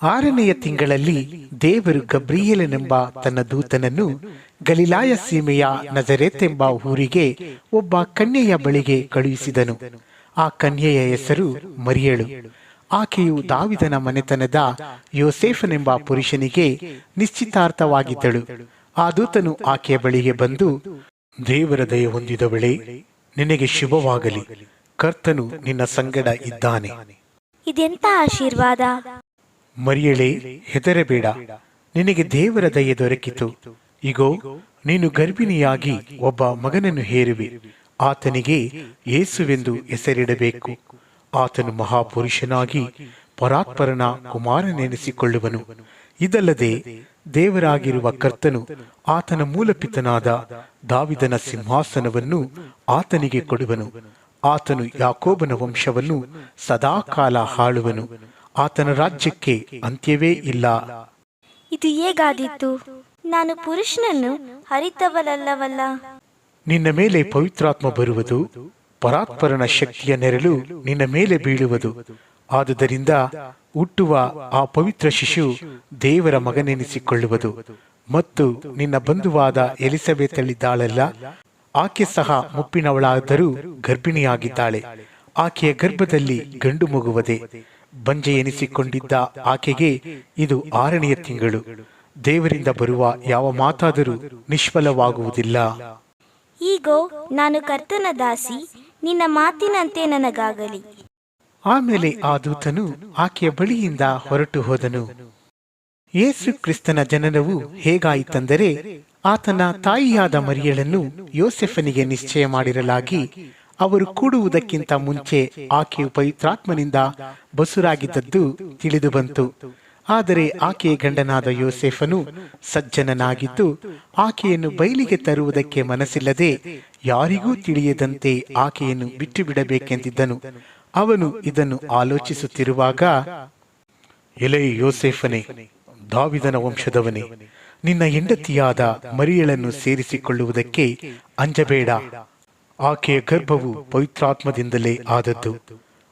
6ನೆಯ ತಿಂಗಳಲ್ಲಿ ದೇವರು ಗಬ್ರಿಯೇಲನೆಂಬ ತನ್ನ ದೂತನನ್ನು ಗಲಿಲಾಯ ಸೀಮೆಯ ನಜರೇತ್ ಎಂಬ ಊರಿಗೆ ಒಬ್ಬ ಕನ್ಯೆಯ ಬಳಿಗೆ ಕಳುಹಿಸಿದನು. ಆ ಕನ್ಯೆಯ ಹೆಸರು ಮರಿಯಳು. ಆಕೆಯು ದಾವಿದನ ಮನೆತನದ ಯೋಸೇಫನೆಂಬ ಪುರುಷನಿಗೆ ನಿಶ್ಚಿತಾರ್ಥವಾಗಿದ್ದಳು. ಆ ದೂತನು ಆಕೆಯ ಬಳಿಗೆ ಬಂದು, ದೇವರ ದಯೆ ಹೊಂದಿದವಳೇ, ನಿನಗೆ ಶುಭವಾಗಲಿ, ಕರ್ತನು ನಿನ್ನ ಸಂಗಡ ಇದ್ದಾನೆ. ಇದೆಂತ ಆಶೀರ್ವಾದ! ಮರಿಯಳೇ, ಹೆದರಬೇಡ, ನಿನಗೆ ದೇವರ ದಯೆ ದೊರಕಿತು. ಇಗೋ, ನೀನು ಗರ್ಭಿಣಿಯಾಗಿ ಒಬ್ಬ ಮಗನನ್ನು ಹೇರುವೆ. ಆತನಿಗೆ ಯೇಸುವೆಂದು ಹೆಸರಿಡಬೇಕು. ಆತನು ಮಹಾಪುರುಷನಾಗಿ ಪರಾತ್ಪರನ ಕುಮಾರನೆನಿಸಿಕೊಳ್ಳುವನು. ಇದಲ್ಲದೆ ದೇವರಾಗಿರುವ ಕರ್ತನು ಆತನ ಮೂಲಪಿತನಾದ ದಾವಿದನ ಸಿಂಹಾಸನವನ್ನು ಆತನಿಗೆ ಕೊಡುವನು. ಆತನು ಯಾಕೋಬನ ವಂಶವನ್ನು ಸದಾಕಾಲ ಆಳುವನು. ಆತನ ರಾಜ್ಯಕ್ಕೆ ಅಂತ್ಯವೇ ಇಲ್ಲ. ಇದು ಹೇಗಾದೀತು? ನಾನು ಪುರುಷನನ್ನು ಅರಿತವಳಲ್ಲವಲ್ಲ. ನಿನ್ನ ಮೇಲೆ ಪವಿತ್ರಾತ್ಮ ಬರುವುದು, ಪರಾತ್ಪರನ ಶಕ್ತಿಯ ನೆರಳು ನಿನ್ನ ಮೇಲೆ ಬೀಳುವುದು. ಆದುದರಿಂದ ಹುಟ್ಟುವ ಆ ಪವಿತ್ರ ಶಿಶು ದೇವರ ಮಗನೆನಿಸಿಕೊಳ್ಳುವುದು. ಮತ್ತು ನಿನ್ನ ಬಂಧುವಾದ ಎಲಿಸಬೆತಳಿದ್ದಾಳಲ್ಲ, ಆಕೆ ಸಹ ಮುಪ್ಪಿನವಳಾದರೂ ಗರ್ಭಿಣಿಯಾಗಿದ್ದಾಳೆ. ಆಕೆಯ ಗರ್ಭದಲ್ಲಿ ಗಂಡು ಮಗುವದೆ. ಬಂಜೆ ಎನಿಸಿಕೊಂಡಿದ್ದ ಆಕೆಗೆ ಇದು 6ನೆಯ ತಿಂಗಳು. ದೇವರಿಂದ ಬರುವ ಯಾವ ಮಾತಾದರೂ ನಿಷ್ಫಲವಾಗುವುದಿಲ್ಲ. ಈಗೋ, ನಾನು ಕರ್ತನ ದಾಸಿ, ನಿನ್ನ ಮಾತಿನಂತೆ ನನಗಾಗಲಿ. ಆಮೇಲೆ ಆ ದೂತನು ಆಕೆಯ ಬಳಿಯಿಂದ ಹೊರಟು ಹೋದನು. ಯೇಸು ಕ್ರಿಸ್ತನ ಜನನವು ಹೇಗಾಯಿತೆಂದರೆ, ಆತನ ತಾಯಿಯಾದ ಮರಿಯಳನ್ನು ಯೋಸೆಫನಿಗೆ ನಿಶ್ಚಯ ಮಾಡಿರಲಾಗಿ, ಅವರು ಕೂಡುವುದಕ್ಕಿಂತ ಮುಂಚೆ ಆಕೆಯು ಪವಿತ್ರಾತ್ಮನಿಂದ ಬಸುರಾಗಿದ್ದದ್ದು ತಿಳಿದು ಬಂತು. ಆದರೆ ಆಕೆಯ ಗಂಡನಾದ ಯೋಸೇಫನು ಸಜ್ಜನನಾಗಿದ್ದು, ಆಕೆಯನ್ನು ಬಯಲಿಗೆ ತರುವುದಕ್ಕೆ ಮನಸ್ಸಿಲ್ಲದೆ ಯಾರಿಗೂ ತಿಳಿಯದಂತೆ ಆಕೆಯನ್ನು ಬಿಟ್ಟು ಬಿಡಬೇಕೆಂದಿದ್ದನು. ಅವನು ಇದನ್ನು ಆಲೋಚಿಸುತ್ತಿರುವಾಗ, ಎಲೈ ಯೋಸೇಫನೇ, ದಾವಿದನ ವಂಶದವನೇ, ನಿನ್ನ ಹೆಂಡತಿಯಾದ ಮರಿಯಳನ್ನು ಸೇರಿಸಿಕೊಳ್ಳುವುದಕ್ಕೆ ಅಂಜಬೇಡ. ಆಕೆಯ ಗರ್ಭವು ಪವಿತ್ರಾತ್ಮದಿಂದಲೇ ಆದದ್ದು.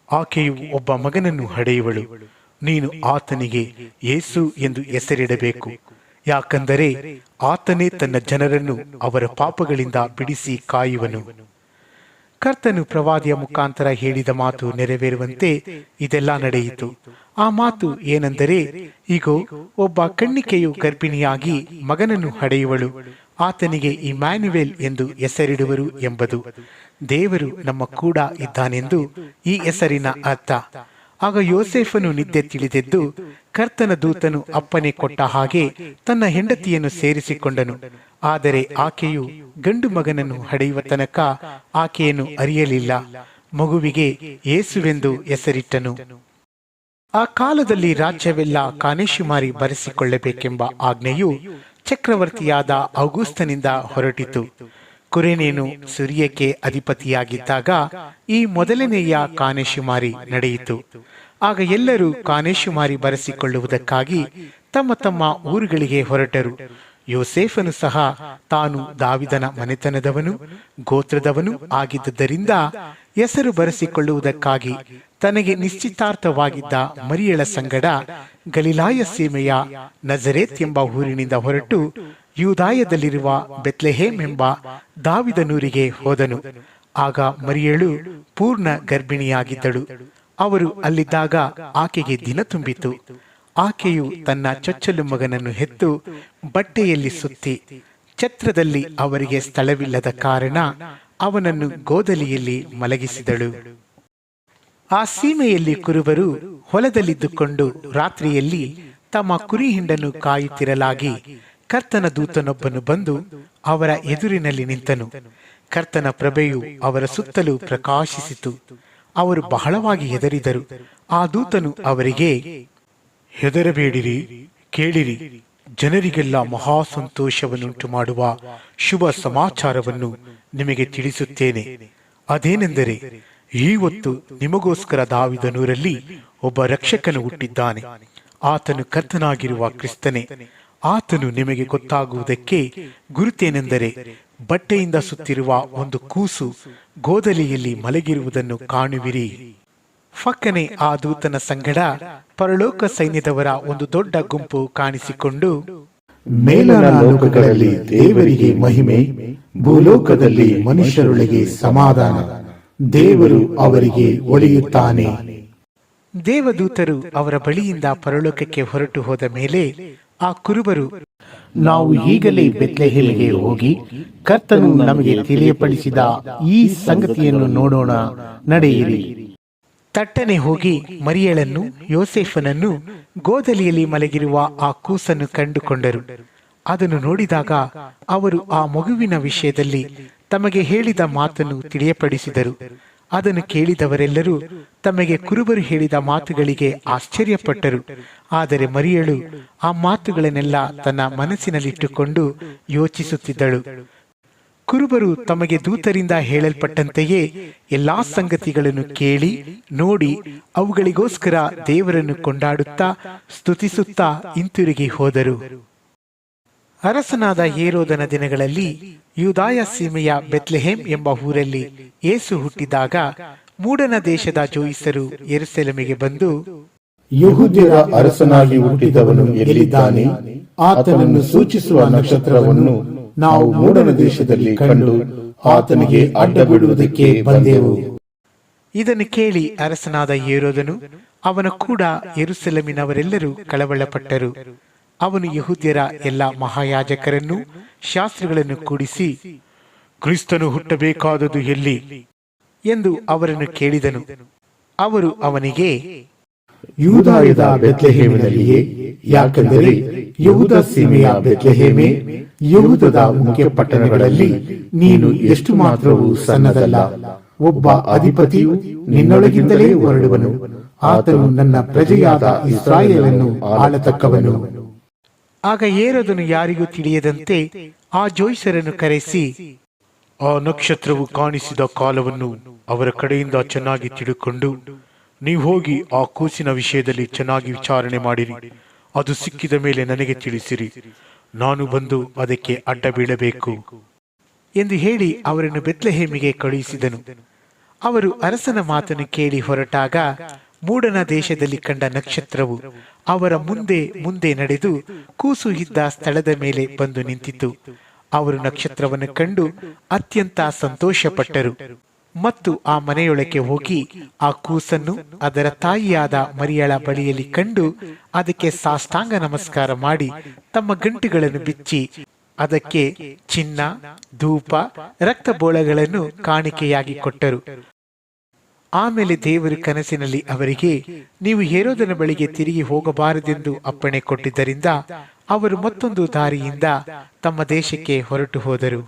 ಆಕೆಯು ಒಬ್ಬ ಮಗನನ್ನು ಹಡೆಯುವಳು. ನೀನು ಆತನಿಗೆ ಯೇಸು ಎಂದು ಹೆಸರಿಡಬೇಕು. ಯಾಕಂದರೆ ಆತನೇ ತನ್ನ ಜನರನ್ನು ಅವರ ಪಾಪಗಳಿಂದ ಬಿಡಿಸಿ ಕಾಯುವನು. ಕರ್ತನು ಪ್ರವಾದಿಯ ಮುಖಾಂತರ ಹೇಳಿದ ಮಾತು ನೆರವೇರುವಂತೆ ಇದೆಲ್ಲ ನಡೆಯಿತು. ಆ ಮಾತು ಏನೆಂದರೆ, ಈಗೋ, ಒಬ್ಬ ಕನ್ನಿಕೆಯು ಗರ್ಭಿಣಿಯಾಗಿ ಮಗನನ್ನು ಹಡೆಯುವಳು. ಆತನಿಗೆ ಇಮ್ಯಾನ್ಯುವೇಲ್ ಎಂದು ಹೆಸರಿಡುವರು ಎಂಬುದು. ದೇವರು ನಮ್ಮ ಕೂಡ ಇದ್ದಾನೆಂದು ಈ ಹೆಸರಿನ ಅರ್ಥ. ಆಗ ಯೋಸೇಫನು ನಿದ್ದೆ ತಿಳಿದೆದ್ದು, ಕರ್ತನ ದೂತನು ಅಪ್ಪನೆ ಕೊಟ್ಟ ಹಾಗೆ ತನ್ನ ಹೆಂಡತಿಯನ್ನು ಸೇರಿಸಿಕೊಂಡನು. ಆದರೆ ಆಕೆಯು ಗಂಡು ಮಗನನ್ನು ಹಡೆಯುವ ತನಕ ಆಕೆಯನ್ನು ಅರಿಯಲಿಲ್ಲ. ಮಗುವಿಗೆ ಯೇಸುವೆಂದು ಹೆಸರಿಟ್ಟನು. ಆ ಕಾಲದಲ್ಲಿ ರಾಜ್ಯವೆಲ್ಲ ಕಾನೇಶುಮಾರಿ ಬರೆಸಿಕೊಳ್ಳಬೇಕೆಂಬ ಆಜ್ಞೆಯು ಚಕ್ರವರ್ತಿಯಾದ ಔಗುಸ್ತನಿಂದ ಹೊರಟಿತು. ಕುರೇನೇನು ಸಿರಿಯಕ್ಕೆ ಅಧಿಪತಿಯಾಗಿದ್ದಾಗ ಈ ಮೊದಲನೆಯ ಕಾನೇಶುಮಾರಿ ನಡೆಯಿತು. ಆಗ ಎಲ್ಲರೂ ಕಾನೇಶುಮಾರಿ ಬರೆಸಿಕೊಳ್ಳುವುದಕ್ಕಾಗಿ ತಮ್ಮ ತಮ್ಮ ಊರುಗಳಿಗೆ ಹೊರಟರು. ಯೋಸೇಫನು ಸಹ ತಾನು ದಾವಿದನ ಮನೆತನದವನು ಗೋತ್ರದವನು ಆಗಿದ್ದರಿಂದ ಹೆಸರು ಬರೆಸಿಕೊಳ್ಳುವುದಕ್ಕಾಗಿ ತನಗೆ ನಿಶ್ಚಿತಾರ್ಥವಾಗಿದ್ದ ಮರಿಯಳ ಸಂಗಡ ಗಲಿಲಾಯ ಸೀಮೆಯ ನಜರೇತ್ ಎಂಬ ಊರಿನಿಂದ ಹೊರಟು ಯೂದಾಯದಲ್ಲಿರುವ ಬೆತ್ಲೆಹೇಮ್ ಎಂಬ ದಾವಿದನೂರಿಗೆ ಹೋದನು. ಆಗ ಮರಿಯಳು ಪೂರ್ಣ ಗರ್ಭಿಣಿಯಾಗಿದ್ದಳು. ಅವರು ಅಲ್ಲಿದ್ದಾಗ ಆಕೆಗೆ ದಿನ ತುಂಬಿತು. ಆಕೆಯು ತನ್ನ ಚೊಚ್ಚಲು ಮಗನನ್ನು ಹೆತ್ತು ಬಟ್ಟೆಯಲ್ಲಿ ಸುತ್ತಿ, ಛತ್ರದಲ್ಲಿ ಅವರಿಗೆ ಸ್ಥಳವಿಲ್ಲದ ಕಾರಣ ಅವನನ್ನು ಗೋದಲಿಯಲ್ಲಿ ಮಲಗಿಸಿದಳು. ಆ ಸೀಮೆಯಲ್ಲಿ ಕುರುಬರು ಹೊಲದಲ್ಲಿದ್ದುಕೊಂಡು ರಾತ್ರಿಯಲ್ಲಿ ತಮ್ಮ ಕುರಿ ಹಿಂಡನ್ನು ಕಾಯುತ್ತಿರಲಾಗಿ ಕರ್ತನ ದೂತನೊಬ್ಬನು ಬಂದು ಅವರ ಎದುರಿನಲ್ಲಿ ನಿಂತನು. ಕರ್ತನ ಪ್ರಭೆಯು ಅವರ ಸುತ್ತಲೂ ಪ್ರಕಾಶಿಸಿತು. ಅವರು ಬಹಳವಾಗಿ ಹೆದರಿದರು. ಆ ದೂತನು ಅವರಿಗೆ, ಹೆದರಬೇಡಿರಿ, ಕೇಳಿರಿ, ಜನರಿಗೆಲ್ಲ ಮಹಾ ಸಂತೋಷವನ್ನುಂಟು ಮಾಡುವ ಶುಭ ಸಮಾಚಾರವನ್ನು ನಿಮಗೆ ತಿಳಿಸುತ್ತೇನೆ. ಅದೇನೆಂದರೆ, ಈ ಹೊತ್ತು ನಿಮಗೋಸ್ಕರ ದಾವಿದನೂರಲ್ಲಿ ಒಬ್ಬ ರಕ್ಷಕನು ಹುಟ್ಟಿದ್ದಾನೆ. ಆತನು ಕರ್ತನಾಗಿರುವ ಕ್ರಿಸ್ತನೇ. ಆತನು ನಿಮಗೆ ಗೊತ್ತಾಗುವುದಕ್ಕೆ ಗುರುತೇನೆಂದರೆ, ಬಟ್ಟೆಯಿಂದ ಸುತ್ತಿರುವ ಒಂದು ಕೂಸು ಗೋದಲಿಯಲ್ಲಿ ಮಲಗಿರುವುದನ್ನು ಕಾಣುವಿರಿ. ಫಕ್ಕನೆ ಆ ದೂತನ ಸಂಗಡ ಪರಲೋಕ ಸೈನ್ಯದವರ ಒಂದು ದೊಡ್ಡ ಗುಂಪು ಕಾಣಿಸಿಕೊಂಡು, ಮೇಲನ ಲೋಕಗಳಲ್ಲಿ ದೇವರಿಗೆ ಮಹಿಮೆ, ಭೂಲೋಕದಲ್ಲಿ ಮನುಷ್ಯರೊಳಗೆ ಸಮಾಧಾನ, ದೇವರು ಅವರಿಗೆ ಒಲಿಯುತ್ತಾನೆ. ದೇವದೂತರು ಅವರ ಬಳಿಯಿಂದ ಪರಲೋಕಕ್ಕೆ ಹೊರಟು ಹೋದ ಮೇಲೆ ಆ ಕುರುಬರು, ನಾವು ಈಗಲೇ ಬೆತ್ಲೆಹೇಮಿಗೆ ಹೋಗಿ ಕರ್ತನು ನಮಗೆ ತಿಳಿಯಪಡಿಸಿದ ಈ ಸಂಗತಿಯನ್ನು ನೋಡೋಣ, ನಡೆಯಿರಿ. ತಟ್ಟನೆ ಹೋಗಿ ಮರಿಯಳನ್ನು, ಯೋಸೇಫನನ್ನು, ಗೋದಲಿಯಲ್ಲಿ ಮಲಗಿರುವ ಆ ಕೂಸನ್ನು ಕಂಡುಕೊಂಡರು. ಅದನ್ನು ನೋಡಿದಾಗ ಅವರು ಆ ಮಗುವಿನ ವಿಷಯದಲ್ಲಿ ತಮಗೆ ಹೇಳಿದ ಮಾತನ್ನು ತಿಳಿಯಪಡಿಸಿದರು. ಅದನ್ನು ಕೇಳಿದವರೆಲ್ಲರೂ ತಮಗೆ ಕುರುಬರು ಹೇಳಿದ ಮಾತುಗಳಿಗೆ ಆಶ್ಚರ್ಯಪಟ್ಟರು. ಆದರೆ ಮರಿಯಳು ಆ ಮಾತುಗಳನ್ನೆಲ್ಲ ತನ್ನ ಮನಸ್ಸಿನಲ್ಲಿಟ್ಟುಕೊಂಡು ಯೋಚಿಸುತ್ತಿದ್ದಳು. ಕುರುಬರು ತಮಗೆ ದೂತರಿಂದ ಹೇಳಲ್ಪಟ್ಟಂತೆಯೇ ಎಲ್ಲಾ ಸಂಗತಿಗಳನ್ನು ಕೇಳಿ ನೋಡಿ ಅವುಗಳಿಗೋಸ್ಕರ ದೇವರನ್ನು ಕೊಂಡಾಡುತ್ತಾ ಸ್ತುತಿಸುತ್ತಾ ಹಿಂತಿರುಗಿ ಹೋದರು. ಅರಸನಾದ ಹೇರೋದನ ದಿನಗಳಲ್ಲಿ ಯೂದಾಯ ಸೀಮೆಯ ಬೆತ್ಲೆಹೇಮ್ ಎಂಬ ಊರಲ್ಲಿ ಯೇಸು ಹುಟ್ಟಿದಾಗ ಮೂಡನ ದೇಶದ ಜೋಯಿಸರು ಯೆರೂಸಲೇಮಿಗೆ ಬಂದು, ಯೆಹೂದ್ಯರ ಅರಸನಾಗಿ ಹುಟ್ಟಿದವನು ಎಲ್ಲಿದ್ದಾನೆ? ಆತನನ್ನು ಸೂಚಿಸುವ ನಕ್ಷತ್ರವನ್ನು ನಾವು ಮೂಡನ ದೇಶದಲ್ಲಿ ಕಂಡು ಆತನಿಗೆ ಅಡ್ಡ ಬಿಡುವುದಕ್ಕೆ ಬಂದೆವು. ಇದನ್ನು ಕೇಳಿ ಅರಸನಾದ ಹೇರೋದನು ಅವನ ಕೂಡ ಯೆರೂಸಲೇಮಿನವರೆಲ್ಲರೂ ಕಳವಳಪಟ್ಟರು. ಅವನು ಯೆಹೂದ್ಯರ ಎಲ್ಲ ಮಹಾಯಾಜಕರನ್ನು, ಶಾಸ್ತ್ರಿಗಳನ್ನು ಕೂಡಿಸಿ, ಕ್ರಿಸ್ತನು ಹುಟ್ಟಬೇಕಾದದು ಎಲ್ಲಿ ಎಂದು ಅವರನ್ನು ಕೇಳಿದನು. ಅವರು ಅವನಿಗೆ, ಯೂದಾಯದ ಬೆತ್ಲೆಹೇಮಿನಲ್ಲಿಯೇ, ಯಾಕೆಂದರೆ ಯೆಹೂದ ಸೀಮೆಯ ಬೆತ್ಲೆಹೇಮೇ, ಯೆಹೂದದ ಮುಖ್ಯ ಪಟ್ಟಣಗಳಲ್ಲಿ ನೀನು ಎಷ್ಟು ಮಾತ್ರವೂ ಸಣ್ಣದಲ್ಲ. ಒಬ್ಬ ಅಧಿಪತಿಯು ನಿನ್ನೊಳಗಿಂದಲೇ ಹೊರಡುವನು, ಆತನು ನನ್ನ ಪ್ರಜೆಯಾದ ಇಸ್ರಾಯೇಲನ್ನು ಆಳತಕ್ಕವನು. ಆಗ ಹೇರೋದನು ಯಾರಿಗೂ ತಿಳಿಯದಂತೆ ಆ ಜೋಯಿಸರನ್ನು ಕರೆಸಿ, ಆ ನಕ್ಷತ್ರವು ಕಾಣಿಸಿದ ಕಾಲವನ್ನು ಅವರ ಕಡೆಯಿಂದ ಚೆನ್ನಾಗಿ ತಿಳುಕೊಂಡು ನೀವು ಹೋಗಿ ಆ ಕೂಸಿನ ವಿಷಯದಲ್ಲಿ ಚೆನ್ನಾಗಿ ವಿಚಾರಣೆ ಮಾಡಿರಿ. ಅದು ಸಿಕ್ಕಿದ ಮೇಲೆ ನನಗೆ ತಿಳಿಸಿರಿ, ನಾನು ಬಂದು ಅದಕ್ಕೆ ಅಡ್ಡ ಬೀಳಬೇಕು ಎಂದು ಹೇಳಿ ಅವರನ್ನು ಬೆತ್ಲೆಹೇಮಿಗೆ ಕಳುಹಿಸಿದನು. ಅವರು ಅರಸನ ಮಾತನ್ನು ಕೇಳಿ ಹೊರಟಾಗ ಮೂಡನ ದೇಶದಲ್ಲಿ ಕಂಡ ನಕ್ಷತ್ರವು ಅವರ ಮುಂದೆ ಮುಂದೆ ನಡೆದು ಕೂಸು ಇದ್ದ ಸ್ಥಳದ ಮೇಲೆ ಬಂದು ನಿಂತಿತು. ಅವರು ನಕ್ಷತ್ರವನ್ನು ಕಂಡು ಅತ್ಯಂತ ಸಂತೋಷಪಟ್ಟರು ಮತ್ತು ಆ ಮನೆಯೊಳಗೆ ಹೋಗಿ ಆ ಕೂಸನ್ನು ಅದರ ತಾಯಿಯಾದ ಮರಿಯಳ ಬಳಿಯಲ್ಲಿ ಕಂಡು ಅದಕ್ಕೆ ಸಾಷ್ಟಾಂಗ ನಮಸ್ಕಾರ ಮಾಡಿ ತಮ್ಮ ಗಂಟುಗಳನ್ನು ಬಿಚ್ಚಿ ಅದಕ್ಕೆ ಚಿನ್ನ, ಧೂಪ, ರಕ್ತಬೋಳಗಳನ್ನು ಕಾಣಿಕೆಯಾಗಿ ಕೊಟ್ಟರು. ಆಮೇಲೆ ದೇವರು ಕನಸಿನಲ್ಲಿ ಅವರಿಗೆ, ನೀವು ಹೇರೋದನ ಬಳಿಗೆ ತಿರುಗಿ ಹೋಗಬಾರದೆಂದು ಅಪ್ಪಣೆ ಕೊಟ್ಟಿದ್ದರಿಂದ ಅವರು ಮತ್ತೊಂದು ದಾರಿಯಿಂದ ತಮ್ಮ ದೇಶಕ್ಕೆ ಹೊರಟು ಹೋದರು.